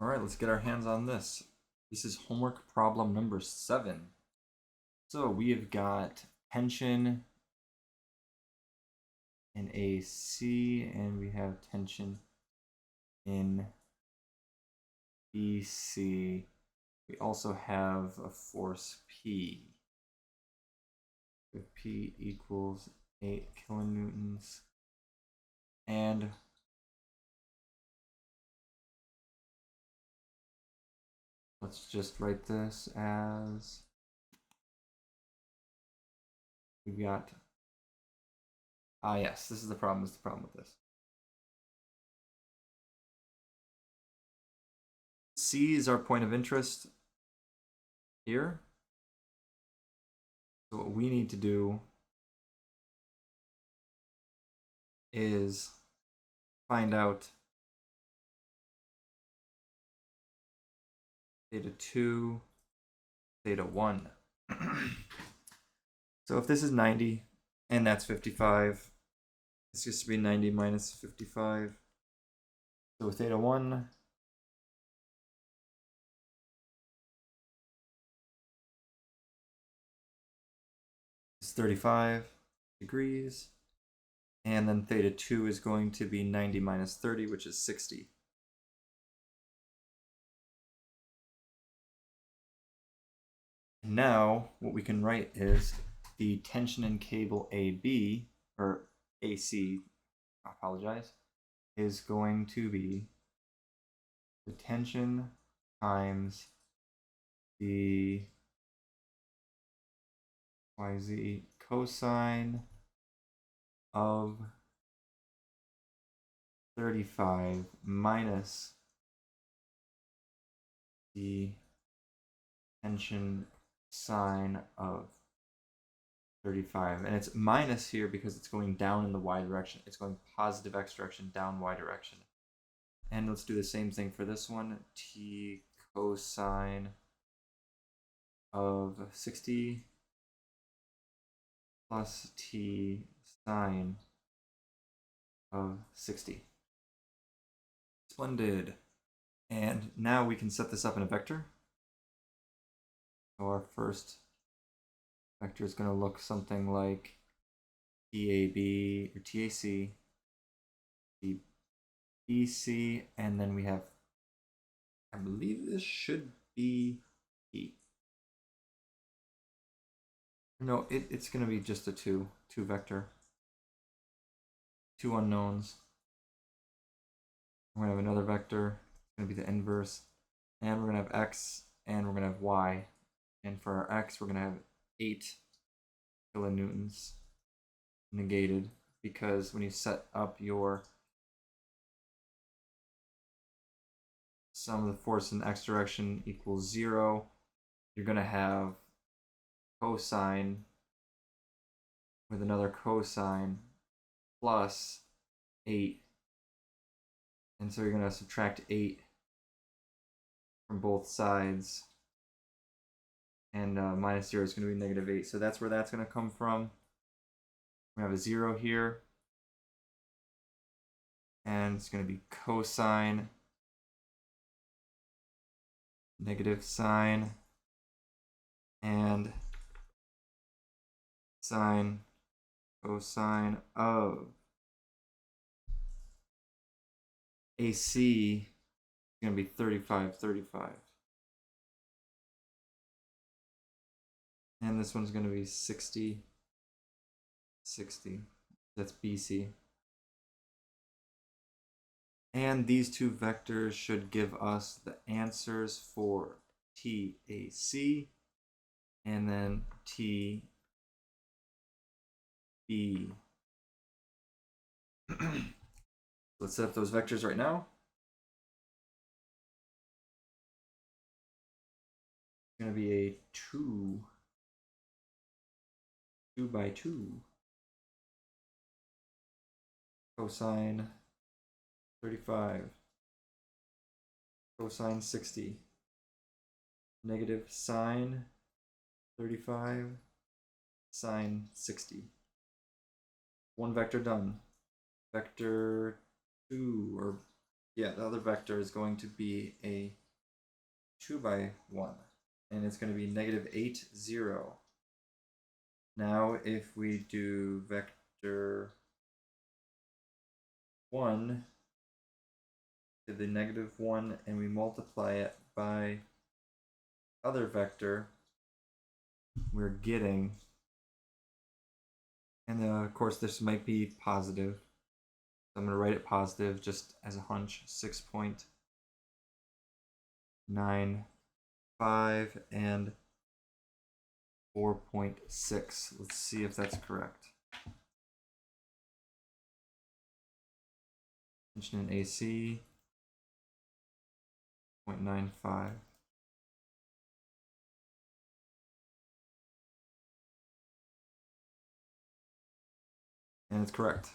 All right, let's get our hands on this. This is homework problem number 7. So we have got tension in AC, and we have tension in BC. We also have a force P. If P equals 8 kilonewtons. And let's just write this as we've got, yes, this is the problem. This is the problem with this. C is our point of interest here. So what we need to do is find out theta 2, theta 1. So if this is 90 and that's 55, it's just to be 90 minus 55. So theta 1 is 35 degrees. And then theta 2 is going to be 90 minus 30, which is 60. Now, what we can write is the tension in cable AB, or AC, I apologize, is going to be the tension times the YZ cosine of 35 minus the tension sine of 35. And it's minus here because it's going down in the y direction. It's going positive x direction, down y direction. And let's do the same thing for this one. T cosine of 60 plus T sine of 60. Splendid. And now we can set this up in a vector. So our first vector is going to look something like TAB or TAC, TBC, and then we have, I believe this should be P. No, it's going to be just a two vector. Two unknowns. We're going to have another vector. It's going to be the inverse. And we're going to have x, and we're going to have y. And for our x, we're going to have 8 kilonewtons negated, because when you set up your sum of the force in the x direction equals 0, you're going to have cosine with another cosine plus 8. And so you're going to subtract 8 from both sides. And minus 0 is going to be negative 8. So that's where that's going to come from. We have a 0 here. And it's going to be cosine, negative sine, and sine, cosine of AC is going to be 35, 35. And this one's going to be 60, 60. That's BC. And these two vectors should give us the answers for TAC and then TB. Let's set up those vectors right now. It's going to be a 2 by 2 cosine 35, cosine 60, negative sine 35, sine 60. One vector done. Vector 2, or Yeah, the other vector is going to be a 2 by 1, and it's going to be negative 8, 0. Now if we do vector 1 to the negative 1 and we multiply it by other vector, we're getting, and of course this might be positive, so I'm going to write it positive just as a hunch, 6.95 and 4.6. Let's see if that's correct. Tension in AC, 0.95. And it's correct.